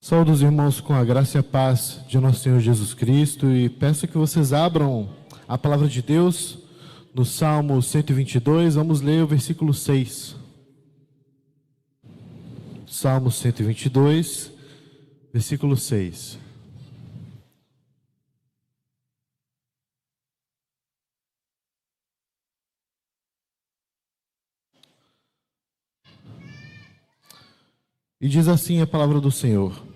Saúdo os irmãos com a graça e a paz de nosso Senhor Jesus Cristo e peço que vocês abram a palavra de Deus no Salmo 122, vamos ler o versículo 6. Salmo 122, versículo 6. E diz assim a palavra do Senhor: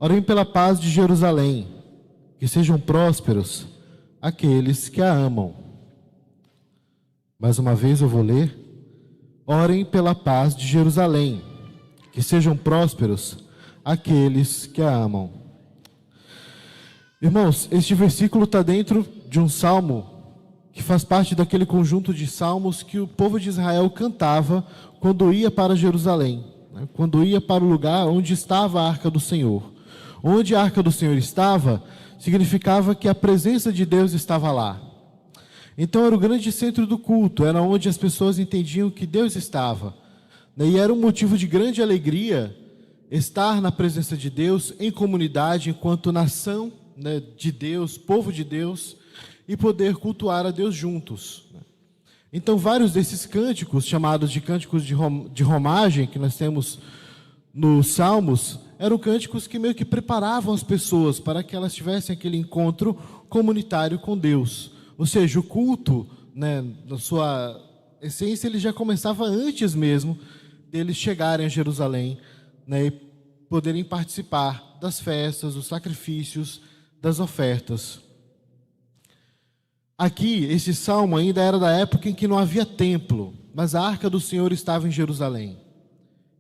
Orem pela paz de Jerusalém, que sejam prósperos aqueles que a amam. Mais uma vez eu vou ler. Orem pela paz de Jerusalém, que sejam prósperos aqueles que a amam. Irmãos, este versículo está dentro de um salmo que faz parte daquele conjunto de salmos que o povo de Israel cantava quando ia para Jerusalém, quando ia para o lugar onde estava a Arca do Senhor. Onde a Arca do Senhor estava, significava que a presença de Deus estava lá. Então era o grande centro do culto, era onde as pessoas entendiam que Deus estava. E era um motivo de grande alegria estar na presença de Deus, em comunidade, enquanto nação de Deus, povo de Deus, e poder cultuar a Deus juntos. Então vários desses cânticos, chamados de cânticos de romagem, que nós temos nos Salmos, eram cânticos que meio que preparavam as pessoas para que elas tivessem aquele encontro comunitário com Deus. Ou seja, o culto, na sua essência, ele já começava antes mesmo deles chegarem a Jerusalém, e poderem participar das festas, dos sacrifícios, das ofertas. Aqui, esse salmo ainda era da época em que não havia templo, mas a Arca do Senhor estava em Jerusalém.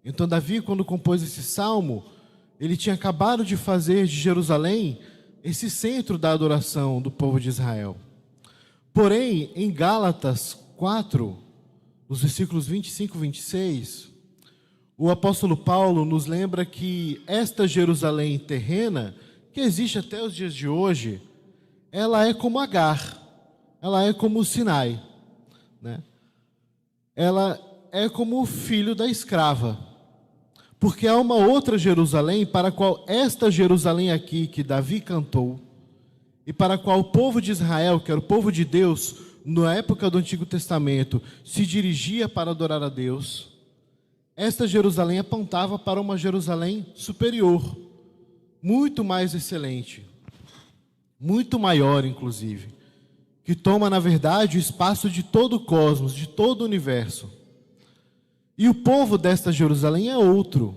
Então Davi, quando compôs esse salmo, ele tinha acabado de fazer de Jerusalém esse centro da adoração do povo de Israel. Porém, em Gálatas 4, nos versículos 25 e 26, o apóstolo Paulo nos lembra que esta Jerusalém terrena, que existe até os dias de hoje, ela é como Agar, ela é como o Sinai, Ela é como o filho da escrava. Porque há uma outra Jerusalém para a qual esta Jerusalém aqui que Davi cantou, e para a qual o povo de Israel, que era o povo de Deus, na época do Antigo Testamento, se dirigia para adorar a Deus. Esta Jerusalém apontava para uma Jerusalém superior, muito mais excelente, muito maior inclusive, que toma na verdade o espaço de todo o cosmos, de todo o universo. E o povo desta Jerusalém é outro.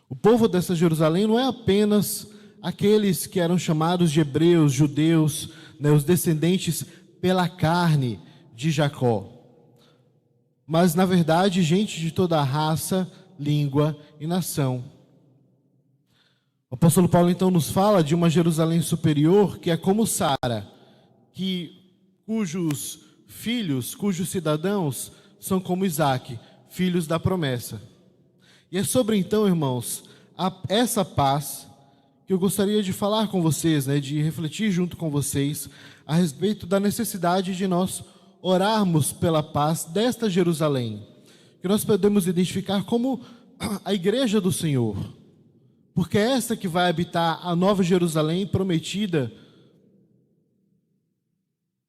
O povo desta Jerusalém não é apenas aqueles que eram chamados de hebreus, judeus, os descendentes pela carne de Jacó. Mas, na verdade, gente de toda a raça, língua e nação. O apóstolo Paulo, então, nos fala de uma Jerusalém superior, que é como Sara, cujos filhos, cujos cidadãos são como Isaac, filhos da promessa. E é sobre, então, irmãos, essa paz que eu gostaria de falar com vocês, de refletir junto com vocês a respeito da necessidade de nós orarmos pela paz desta Jerusalém, que nós podemos identificar como a igreja do Senhor, porque é essa que vai habitar a nova Jerusalém prometida.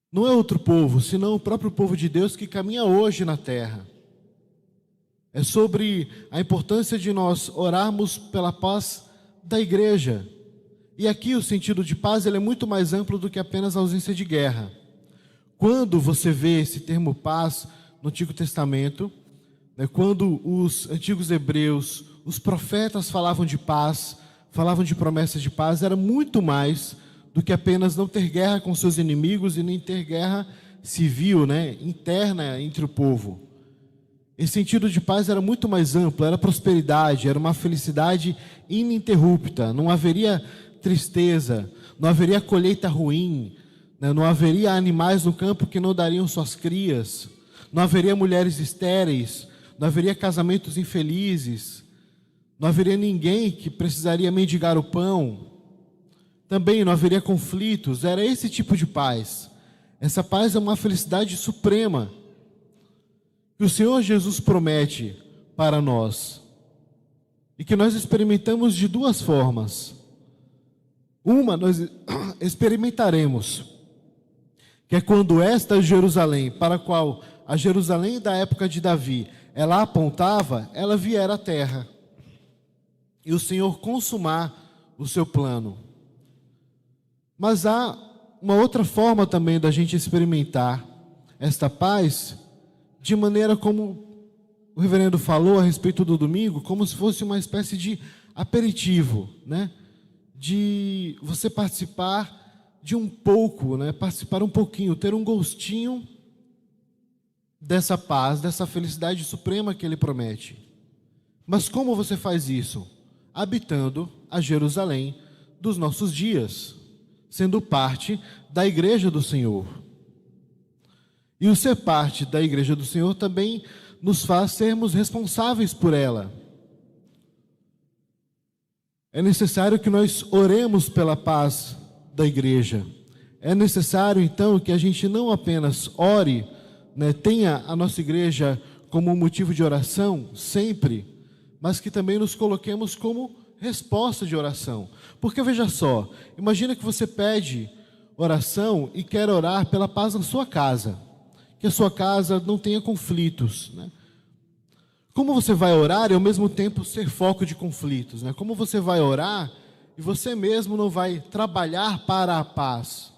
Não é outro povo, senão o próprio povo de Deus que caminha hoje na terra. É sobre a importância de nós orarmos pela paz da igreja. E aqui o sentido de paz ele é muito mais amplo do que apenas a ausência de guerra. Quando você vê esse termo paz no Antigo Testamento, quando os antigos hebreus, os profetas falavam de paz, falavam de promessas de paz, era muito mais do que apenas não ter guerra com seus inimigos e nem ter guerra civil, interna entre o povo. Esse sentido de paz era muito mais amplo, era prosperidade, era uma felicidade ininterrupta, não haveria tristeza, não haveria colheita ruim, não haveria animais no campo que não dariam suas crias, não haveria mulheres estéreis, não haveria casamentos infelizes, não haveria ninguém que precisaria mendigar o pão. Também não haveria conflitos, era esse tipo de paz. Essa paz é uma felicidade suprema que o Senhor Jesus promete para nós. e que nós experimentamos de duas formas. Uma, nós experimentaremos, que é quando esta Jerusalém, para a qual a Jerusalém da época de Davi, ela apontava, ela vier à terra, e o Senhor consumar o seu plano. Mas há uma outra forma também da gente experimentar esta paz, de maneira como o reverendo falou a respeito do domingo, como se fosse uma espécie de aperitivo, né? De você participar de um pouco, né? Participar um pouquinho, ter um gostinho dessa paz, dessa felicidade suprema que ele promete. Mas como você faz isso? Habitando a Jerusalém dos nossos dias, sendo parte da igreja do Senhor. E o ser parte da igreja do Senhor também nos faz sermos responsáveis por ela. É necessário que nós oremos pela paz da igreja. É necessário, então, que a gente não apenas ore, né, tenha a nossa igreja como um motivo de oração, sempre, mas que também nos coloquemos como resposta de oração. Porque, veja só, imagina que você pede oração e quer orar pela paz na sua casa, que a sua casa não tenha conflitos, né? Como você vai orar e ao mesmo tempo ser foco de conflitos, né? Como você vai orar e você mesmo não vai trabalhar para a paz?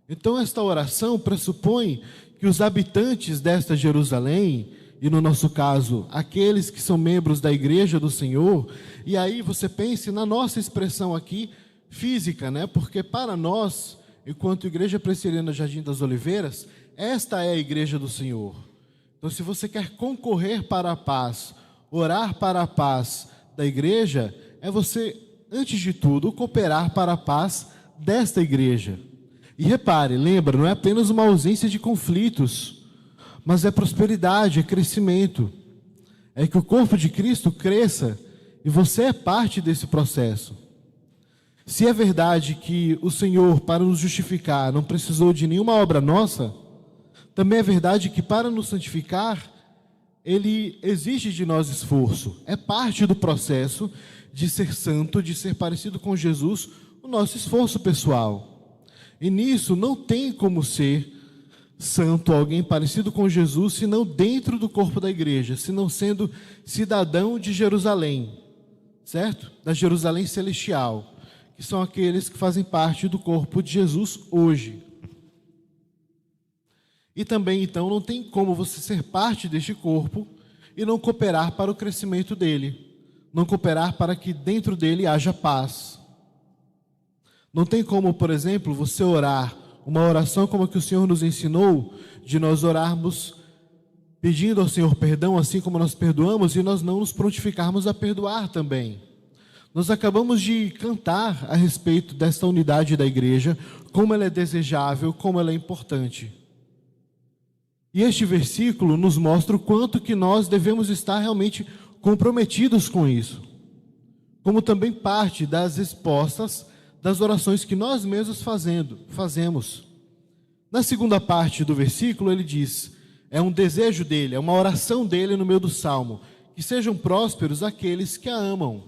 Então esta oração pressupõe que os habitantes desta Jerusalém, e no nosso caso, aqueles que são membros da igreja do Senhor, e aí você pense na nossa expressão aqui, física, né? Porque para nós, enquanto Igreja Presbiteriana Jardim das Oliveiras, esta é a igreja do Senhor. Então, se você quer concorrer para a paz, orar para a paz da igreja, é você, antes de tudo, cooperar para a paz desta igreja. E repare, lembra, não é apenas uma ausência de conflitos, mas é prosperidade, é crescimento. É que o corpo de Cristo cresça e você é parte desse processo. Se é verdade que o Senhor, para nos justificar, não precisou de nenhuma obra nossa, também é verdade que para nos santificar, Ele exige de nós esforço. É parte do processo de ser santo, de ser parecido com Jesus, o nosso esforço pessoal. E nisso não tem como ser santo, alguém parecido com Jesus, senão dentro do corpo da igreja, senão sendo cidadão de Jerusalém, certo? Da Jerusalém celestial, que são aqueles que fazem parte do corpo de Jesus hoje. E também, então, não tem como você ser parte deste corpo e não cooperar para o crescimento dele, não cooperar para que dentro dele haja paz. Não tem como, por exemplo, você orar uma oração como a que o Senhor nos ensinou, de nós orarmos pedindo ao Senhor perdão, assim como nós perdoamos, e nós não nos prontificarmos a perdoar também. Nós acabamos de cantar a respeito desta unidade da igreja, como ela é desejável, como ela é importante. E este versículo nos mostra o quanto que nós devemos estar realmente comprometidos com isso, como também parte das respostas das orações que nós mesmos fazemos. Na segunda parte do versículo ele diz, é um desejo dele, é uma oração dele no meio do Salmo, que sejam prósperos aqueles que a amam.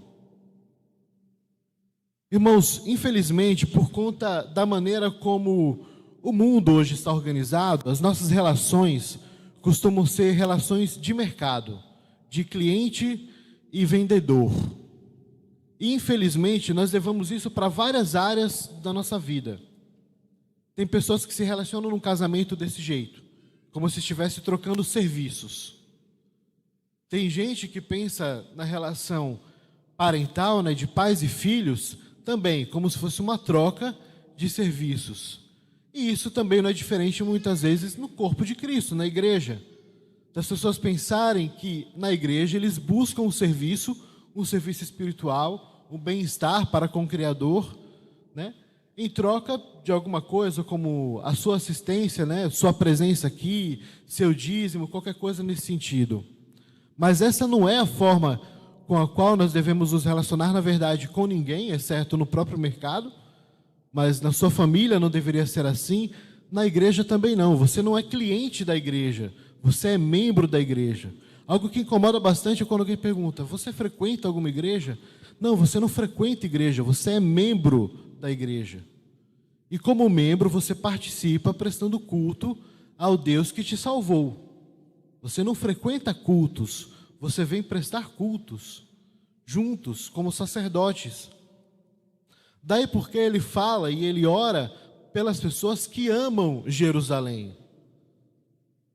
Irmãos, infelizmente, por conta da maneira como o mundo hoje está organizado, as nossas relações costumam ser relações de mercado, de cliente e vendedor. E, infelizmente, nós levamos isso para várias áreas da nossa vida. Tem pessoas que se relacionam num casamento desse jeito, como se estivesse trocando serviços. Tem gente que pensa na relação parental, né, de pais e filhos, também como se fosse uma troca de serviços. E isso também não é diferente muitas vezes no corpo de Cristo, na igreja. Das pessoas pensarem que na igreja eles buscam um serviço espiritual, um bem-estar para com o Criador, né? Em troca de alguma coisa como a sua assistência, né? Sua presença aqui, seu dízimo, qualquer coisa nesse sentido. Mas essa não é a forma com a qual nós devemos nos relacionar, na verdade, com ninguém, exceto no próprio mercado. Mas na sua família não deveria ser assim, na igreja também não. Você não é cliente da igreja, você é membro da igreja. Algo que incomoda bastante é quando alguém pergunta: você frequenta alguma igreja? Não, você não frequenta igreja, você é membro da igreja. E como membro, você participa prestando culto ao Deus que te salvou. Você não frequenta cultos, você vem prestar cultos, juntos, como sacerdotes. Daí porque ele fala e ele ora pelas pessoas que amam Jerusalém.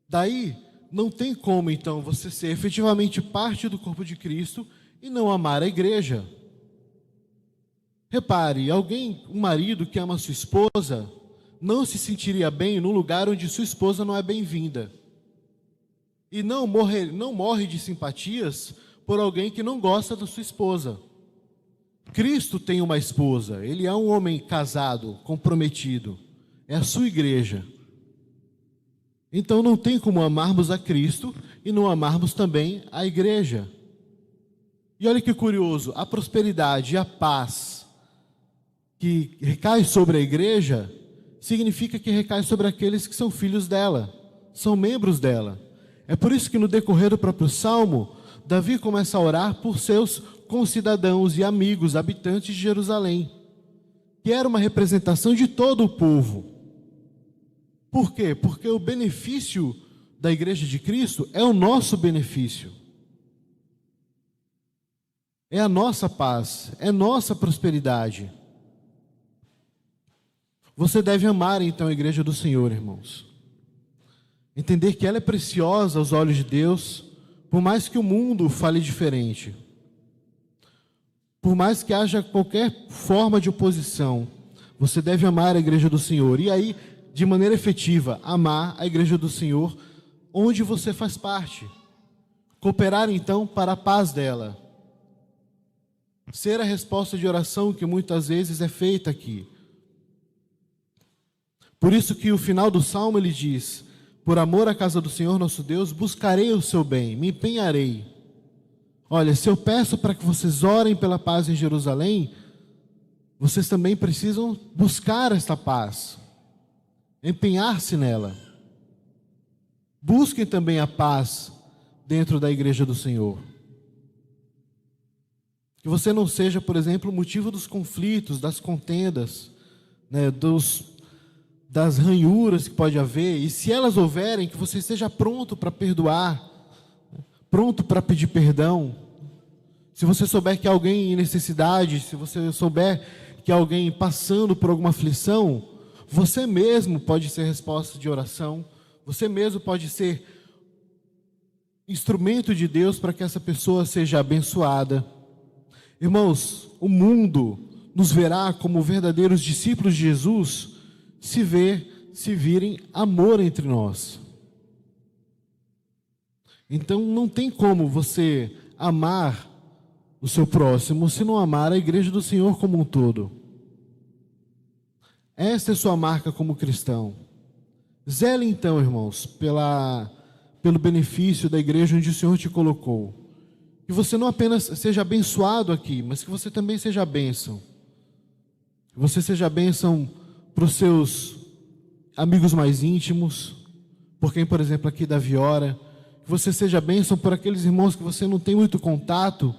Daí não tem como, então, você ser efetivamente parte do corpo de Cristo e não amar a igreja. Repare, um marido que ama sua esposa, não se sentiria bem num lugar onde sua esposa não é bem-vinda. E não morre de simpatias por alguém que não gosta da sua esposa. Cristo tem uma esposa, ele é um homem casado, comprometido, é a sua igreja. Então não tem como amarmos a Cristo e não amarmos também a igreja. E olha que curioso, a prosperidade e a paz que recai sobre a igreja, significa que recai sobre aqueles que são filhos dela, são membros dela. É por isso que no decorrer do próprio Salmo, Davi começa a orar por seus concidadãos e amigos, habitantes de Jerusalém, que era uma representação de todo o povo. Por quê? Porque o benefício da igreja de Cristo é o nosso benefício. É a nossa paz, é nossa prosperidade. Você deve amar então a igreja do Senhor, irmãos. Entender que ela é preciosa aos olhos de Deus, por mais que o mundo fale diferente. Por mais que haja qualquer forma de oposição, você deve amar a igreja do Senhor. E aí, de maneira efetiva, amar a igreja do Senhor, onde você faz parte. Cooperar então para a paz dela. Ser a resposta de oração que muitas vezes é feita aqui. Por isso que o final do Salmo ele diz: por amor à casa do Senhor nosso Deus, buscarei o seu bem, me empenharei. Olha, se eu peço para que vocês orem pela paz em Jerusalém, vocês também precisam buscar esta paz, empenhar-se nela. Busquem também a paz dentro da igreja do Senhor. Que você não seja, por exemplo, o motivo dos conflitos, das contendas, né, das ranhuras que pode haver, e se elas houverem, que você esteja pronto para perdoar, pronto para pedir perdão. Se você souber que alguém em necessidade, se você souber que alguém passando por alguma aflição, você mesmo pode ser resposta de oração, você mesmo pode ser instrumento de Deus para que essa pessoa seja abençoada. Irmãos, o mundo nos verá como verdadeiros discípulos de Jesus, se virem amor entre nós. Então não tem como você amar o seu próximo se não amar a igreja do Senhor como um todo. Esta é sua marca como cristão. Zele então, irmãos, pelo benefício da igreja onde o Senhor te colocou. Que você não apenas seja abençoado aqui, mas que você também seja bênção. Que você seja bênção para os seus amigos mais íntimos, por quem, por exemplo, aqui da Viora, que você seja bênção por aqueles irmãos que você não tem muito contato,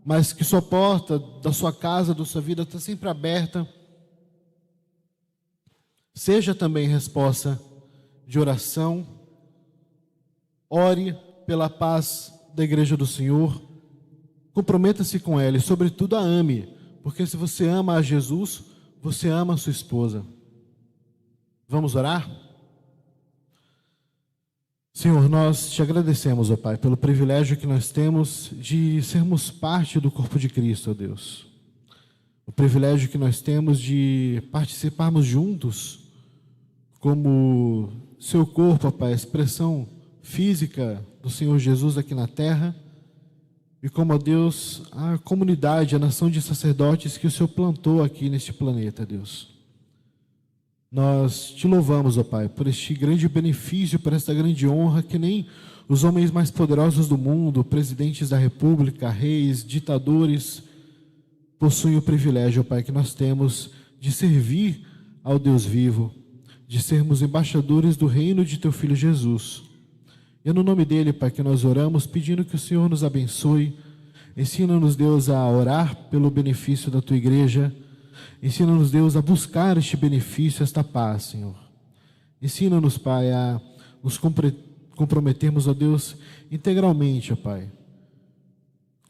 mas que sua porta da sua casa, da sua vida está sempre aberta. Seja também resposta de oração, ore pela paz da igreja do Senhor, comprometa-se com ela e sobretudo a ame, porque se você ama a Jesus, você ama a sua esposa. Vamos orar? Senhor, nós te agradecemos, ó Pai, pelo privilégio que nós temos de sermos parte do corpo de Cristo, ó Deus. O privilégio que nós temos de participarmos juntos como seu corpo, ó Pai, a expressão física do Senhor Jesus aqui na terra, e como, ó Deus, a comunidade, a nação de sacerdotes que o Senhor plantou aqui neste planeta, Deus. Nós te louvamos, ó Pai, por este grande benefício, por esta grande honra, que nem os homens mais poderosos do mundo, presidentes da república, reis, ditadores, possuem o privilégio, ó Pai, que nós temos de servir ao Deus vivo, de sermos embaixadores do reino de Teu Filho Jesus. E é no nome dele, Pai, que nós oramos, pedindo que o Senhor nos abençoe. Ensina-nos, Deus, a orar pelo benefício da tua igreja. Ensina-nos, Deus, a buscar este benefício, esta paz, Senhor. Ensina-nos, Pai, a nos comprometermos, ó Deus, integralmente, ó Pai,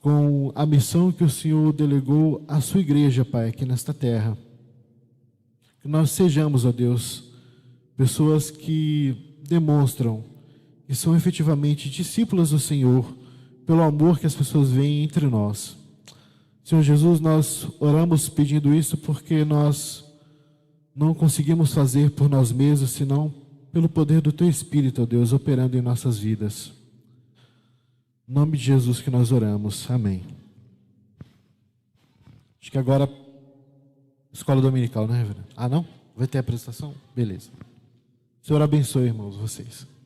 com a missão que o Senhor delegou à sua igreja, Pai, aqui nesta terra. Que nós sejamos, ó Deus, pessoas que demonstram que são efetivamente discípulas do Senhor, pelo amor que as pessoas veem entre nós. Senhor Jesus, nós oramos pedindo isso porque nós não conseguimos fazer por nós mesmos, senão pelo poder do Teu Espírito, ó Deus, operando em nossas vidas. Em nome de Jesus que nós oramos. Amém. Acho que agora, escola dominical, né, Reverendo? Ah, não? Vai ter apresentação? Beleza. O Senhor abençoe, irmãos, vocês.